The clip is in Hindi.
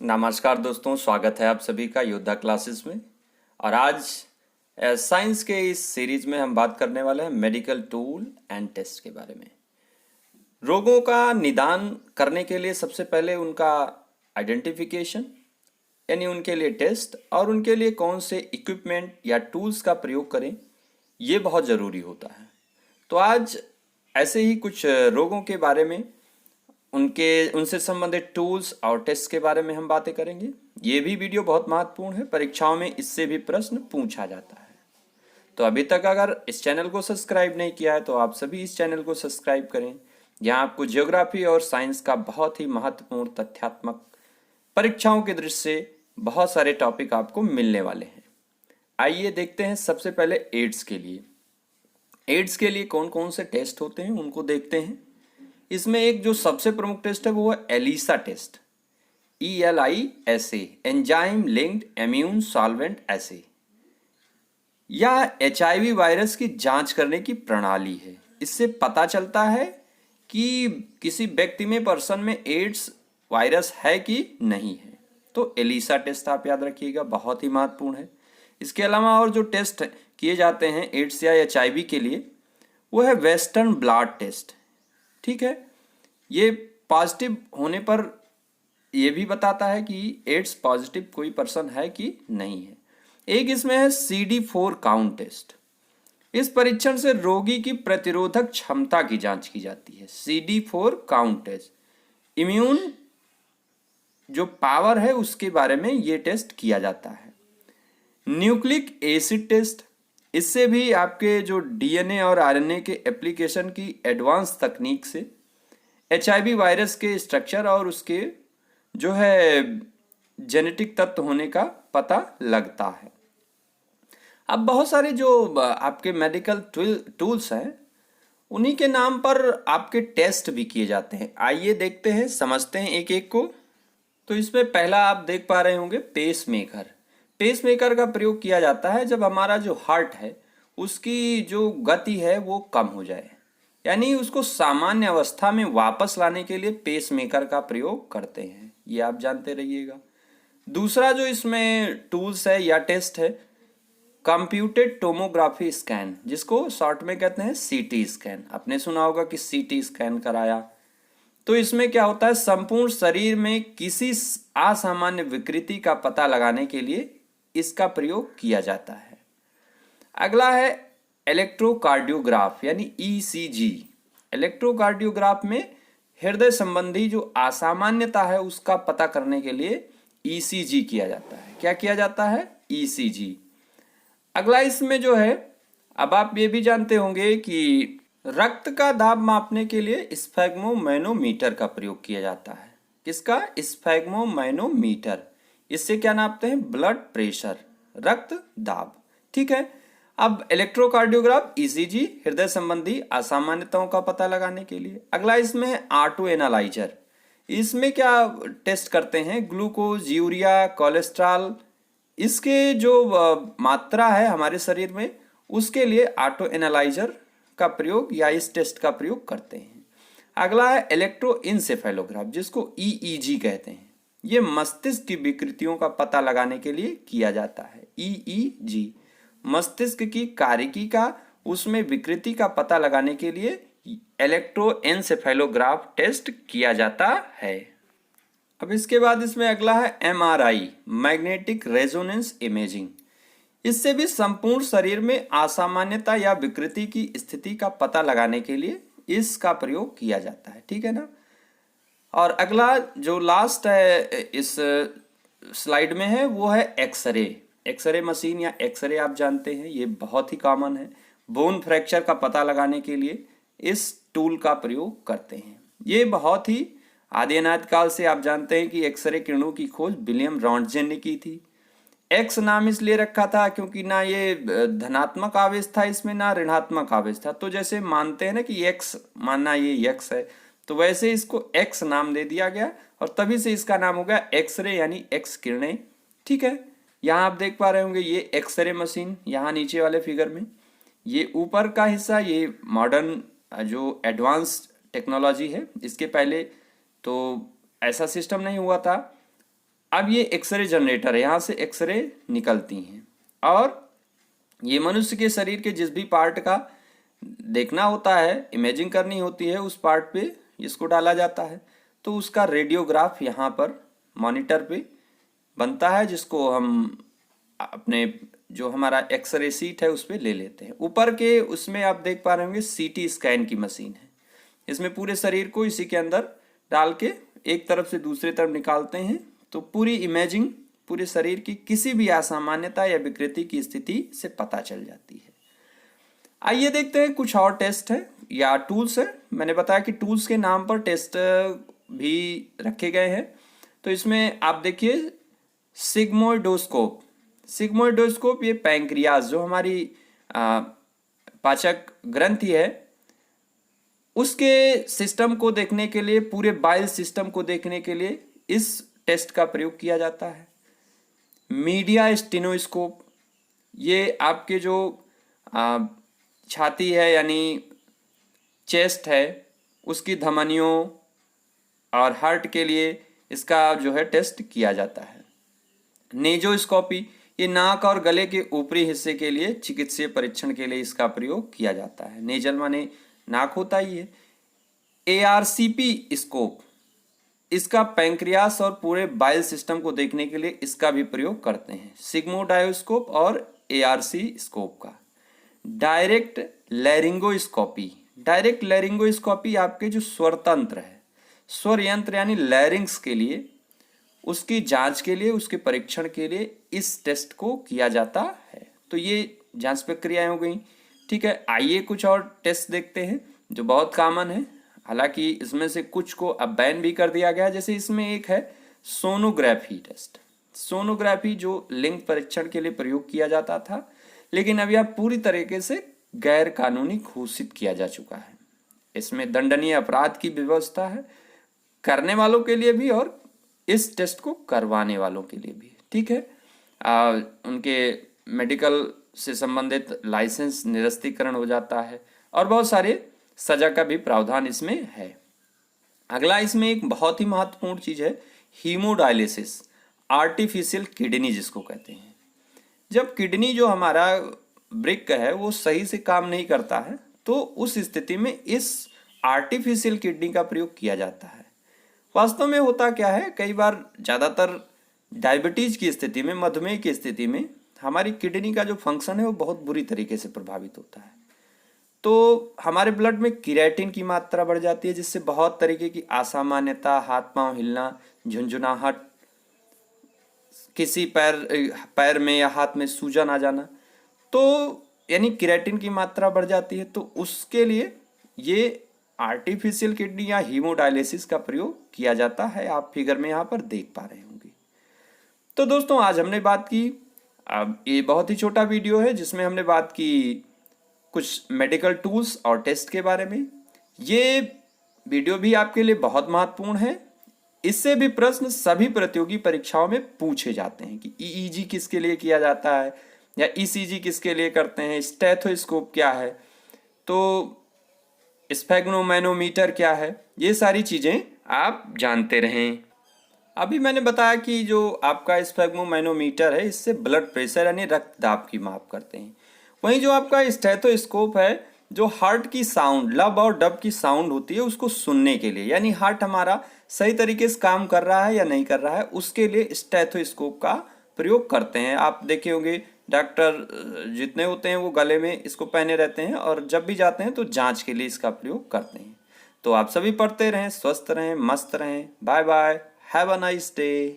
नमस्कार दोस्तों, स्वागत है आप सभी का योद्धा क्लासेस में। और आज साइंस के इस सीरीज में हम बात करने वाले हैं मेडिकल टूल एंड टेस्ट के बारे में। रोगों का निदान करने के लिए सबसे पहले उनका आइडेंटिफिकेशन यानी उनके लिए टेस्ट और उनके लिए कौन से इक्विपमेंट या टूल्स का प्रयोग करें, ये बहुत ज़रूरी होता है। तो आज ऐसे ही कुछ रोगों के बारे में, उनसे संबंधित टूल्स और टेस्ट के बारे में हम बातें करेंगे। ये भी वीडियो बहुत महत्वपूर्ण है, परीक्षाओं में इससे भी प्रश्न पूछा जाता है। तो अभी तक अगर इस चैनल को सब्सक्राइब नहीं किया है तो आप सभी इस चैनल को सब्सक्राइब करें। यहाँ आपको ज्योग्राफी और साइंस का बहुत ही महत्वपूर्ण तथ्यात्मक परीक्षाओं के दृष्टि से बहुत सारे टॉपिक आपको मिलने वाले हैं। आइए देखते हैं सबसे पहले एड्स के लिए। एड्स के लिए कौन कौन से टेस्ट होते हैं उनको देखते हैं। इसमें एक जो सबसे प्रमुख टेस्ट है वो है ELISA test, ELISA, enzyme linked immune solvent assay. यह HIV वायरस की जांच करने की प्रणाली है। इससे पता चलता है कि किसी व्यक्ति में, पर्सन में एड्स वायरस है कि नहीं है। तो एलिसा टेस्ट आप याद रखिएगा, बहुत ही महत्वपूर्ण है। इसके अलावा और जो टेस्ट किए जाते हैं एड्स या HIV के लिए वो है वेस्टर्न ब्लड टेस्ट। ठीक है, ये पॉजिटिव होने पर ये भी बताता है कि एड्स पॉजिटिव कोई पर्सन है कि नहीं है। एक इसमें है CD4 काउंट टेस्ट। इस परीक्षण से रोगी की प्रतिरोधक क्षमता की जांच की जाती है। CD4 काउंट टेस्ट इम्यून जो पावर है उसके बारे में ये टेस्ट किया जाता है। न्यूक्लिक एसिड टेस्ट, इससे भी आपके जो DNA और RNA के एप्लीकेशन की एडवांस तकनीक से HIV वायरस के स्ट्रक्चर और उसके जो है जेनेटिक तत्व होने का पता लगता है। अब बहुत सारे जो आपके मेडिकल टूल्स हैं उन्हीं के नाम पर आपके टेस्ट भी किए जाते हैं। आइए देखते हैं, समझते हैं एक एक को। तो इसमें पहला आप देख पा रहे होंगे पेसमेकर। पेसमेकर का प्रयोग किया जाता है जब हमारा जो हार्ट है उसकी जो गति है वो कम हो जाए, यानी उसको सामान्य अवस्था में वापस लाने के लिए पेसमेकर का प्रयोग करते हैं। ये आप जानते रहिएगा। दूसरा जो इसमें टूल्स है या टेस्ट है कंप्यूटेड टोमोग्राफी स्कैन, जिसको शॉर्ट में कहते हैं CT स्कैन। आपने सुना होगा कि CT स्कैन कराया। तो इसमें क्या होता है, संपूर्ण शरीर में किसी असामान्य विकृति का पता लगाने के लिए इसका प्रयोग किया जाता है। अगला है इलेक्ट्रोकार्डियोग्राफ यानी ECG। इलेक्ट्रोकार्डियोग्राफ में हृदय संबंधी जो असामान्यता है उसका पता करने के लिए ECG किया जाता है। क्या किया जाता है? ECG। अगला इसमें जो है, अब आप ये भी जानते होंगे कि रक्त का दाब मापने के लिए स्फैग्मोमैनोमीटर का प्रयोग किया जाता है। किसका? स्फैग्मोमैनोमीटर। इससे क्या नापते हैं? ब्लड प्रेशर, रक्त दाब। ठीक है। अब इलेक्ट्रोकार्डियोग्राफ, ECG, हृदय संबंधी असामान्यताओं का पता लगाने के लिए। अगला इसमें है ऑटो एनालाइजर। इसमें क्या टेस्ट करते हैं? ग्लूकोज, यूरिया, कोलेस्ट्रॉल, इसके जो मात्रा है हमारे शरीर में उसके लिए ऑटो एनालाइजर का प्रयोग या इस टेस्ट का प्रयोग करते हैं। अगला है इलेक्ट्रोइंसेफेलोग्राफ, जिसको EEG कहते हैं। ये मस्तिष्क की विकृतियों का पता लगाने के लिए किया जाता है। EEG मस्तिष्क की कार्यकी का, उसमें विकृति का पता लगाने के लिए इलेक्ट्रोएन्सेफेलोग्राफ टेस्ट किया जाता है। अब इसके बाद इसमें अगला है MRI, मैग्नेटिक रेजोनेंस इमेजिंग। इससे भी संपूर्ण शरीर में असामान्यता या विकृति की स्थिति का पता लगाने के लिए इसका प्रयोग किया जाता है। ठीक है ना। और अगला जो लास्ट है इस स्लाइड में है वो है एक्सरे। एक्सरे मशीन या एक्सरे आप जानते हैं, ये बहुत ही कॉमन है। बोन फ्रैक्चर का पता लगाने के लिए इस टूल का प्रयोग करते हैं। ये बहुत ही आदि अनादि काल से आप जानते हैं कि एक्सरे किरणों की खोज विलियम रॉन्टजेन ने की थी। एक्स नाम इसलिए रखा था क्योंकि ना ये धनात्मक आवेश था इसमें, ना ऋणात्मक आवेश था। तो जैसे मानते हैं ना कि एक्स, मानना ये एक्स है, तो वैसे इसको एक्स नाम दे दिया गया और तभी से इसका नाम हो गया एक्सरे यानी एक्स किरणें। ठीक है। यहाँ आप देख पा रहे होंगे ये एक्सरे मशीन, यहाँ नीचे वाले फिगर में ये ऊपर का हिस्सा, ये मॉडर्न जो एडवांस टेक्नोलॉजी है। इसके पहले तो ऐसा सिस्टम नहीं हुआ था। अब ये एक्सरे जनरेटर है, यहाँ से एक्सरे निकलती हैं और ये मनुष्य के शरीर के जिस भी पार्ट का देखना होता है, इमेजिंग करनी होती है, उस पार्ट पे इसको डाला जाता है। तो उसका रेडियोग्राफ यहाँ पर मॉनिटर पे बनता है, जिसको हम अपने जो हमारा एक्सरे सीट है उस पर ले लेते हैं। ऊपर के उसमें आप देख पा रहे होंगे सीटी स्कैन की मशीन है। इसमें पूरे शरीर को इसी के अंदर डाल के एक तरफ से दूसरी तरफ निकालते हैं, तो पूरी इमेजिंग पूरे शरीर की किसी भी असामान्यता या विकृति की स्थिति से पता चल जाती है। आइए देखते हैं कुछ और टेस्ट है या टूल्स है। मैंने बताया कि टूल्स के नाम पर टेस्ट भी रखे गए हैं। तो इसमें आप देखिए सिग्मोइडोस्कोप। सिग्मोइडोस्कोप ये पैंक्रियाज जो हमारी पाचक ग्रंथि है उसके सिस्टम को देखने के लिए, पूरे बाइल सिस्टम को देखने के लिए इस टेस्ट का प्रयोग किया जाता है। मीडिया स्टेनोस्कोप, ये आपके जो छाती है यानी चेस्ट है उसकी धमनियों और हार्ट के लिए इसका जो है टेस्ट किया जाता है। नेजोस्कोपी, ये नाक और गले के ऊपरी हिस्से के लिए चिकित्सीय परीक्षण के लिए इसका प्रयोग किया जाता है। नेजल माने नाक होता ही है। ARCP स्कोप, इसका पैंक्रियास और पूरे बाइल सिस्टम को देखने के लिए इसका भी प्रयोग करते हैं। सिग्मोडायोस्कोप और ARC स्कोप का। डायरेक्ट लैरिंगोस्कोपी, डायरेक्ट लैरिंगोस्कोपी आपके जो स्वर तंत्र है, स्वर यंत्र यानी लैरिंग्स के लिए, उसकी जांच के लिए, उसके परीक्षण के लिए इस टेस्ट को किया जाता है। तो ये जांच प्रक्रियाएं हो गई। ठीक है, आइए कुछ और टेस्ट देखते हैं जो बहुत कॉमन है। हालांकि इसमें से कुछ को अब बैन भी कर दिया गया है। जैसे इसमें एक है सोनोग्राफी टेस्ट। सोनोग्राफी जो लिंग परीक्षण के लिए प्रयोग किया जाता था, लेकिन अब यह पूरी तरीके से गैर कानूनी घोषित किया जा चुका है। इसमें दंडनीय अपराध की व्यवस्था है करने वालों के लिए भी और इस टेस्ट को करवाने वालों के लिए भी। ठीक है, उनके मेडिकल से संबंधित लाइसेंस निरस्तीकरण हो जाता है और बहुत सारे सजा का भी प्रावधान इसमें है। अगला इसमें एक बहुत ही महत्वपूर्ण चीज है हीमोडायलिसिस, आर्टिफिशियल किडनी जिसको कहते हैं। जब किडनी जो हमारा ब्रिक है वो सही से काम नहीं करता है तो उस स्थिति में इस आर्टिफिशियल किडनी का प्रयोग किया जाता है। वास्तव में होता क्या है, कई बार ज़्यादातर डायबिटीज की स्थिति में, मधुमेह की स्थिति में हमारी किडनी का जो फंक्शन है वो बहुत बुरी तरीके से प्रभावित होता है। तो हमारे ब्लड में क्रिएटिन की मात्रा बढ़ जाती है, जिससे बहुत तरीके की असामान्यता, हाथ पांव हिलना, झुंझुनाहट, किसी पैर में या हाथ में सूजन आ जाना, तो यानी क्रिएटिन की मात्रा बढ़ जाती है। तो उसके लिए ये आर्टिफिशियल किडनी या हीमोडायलिसिस का प्रयोग किया जाता है। आप फिगर में यहाँ पर देख पा रहे होंगे। तो दोस्तों आज हमने बात की, अब ये बहुत ही छोटा वीडियो है जिसमें हमने बात की कुछ मेडिकल टूल्स और टेस्ट के बारे में। ये वीडियो भी आपके लिए बहुत महत्वपूर्ण है। इससे भी प्रश्न सभी प्रतियोगी परीक्षाओं में पूछे जाते हैं कि EEG किसके लिए किया जाता है या ECG किसके लिए करते हैं, स्टेथोस्कोप क्या है, तो स्फेग्नोमैनोमीटर क्या है, ये सारी चीज़ें आप जानते रहें। अभी मैंने बताया कि जो आपका स्फेग्नोमैनोमीटर है इससे ब्लड प्रेशर यानी रक्तदाब की माप करते हैं। वहीं जो आपका स्टेथोस्कोप है जो हार्ट की साउंड, लब और डब की साउंड होती है उसको सुनने के लिए, यानी हार्ट हमारा सही तरीके से काम कर रहा है या नहीं कर रहा है, उसके लिए स्टेथोस्कोप का प्रयोग करते हैं। आप देखे होंगे डॉक्टर जितने होते हैं वो गले में इसको पहने रहते हैं और जब भी जाते हैं तो जांच के लिए इसका प्रयोग करते हैं। तो आप सभी पढ़ते रहें, स्वस्थ रहें, मस्त रहें। Bye bye, have a nice day.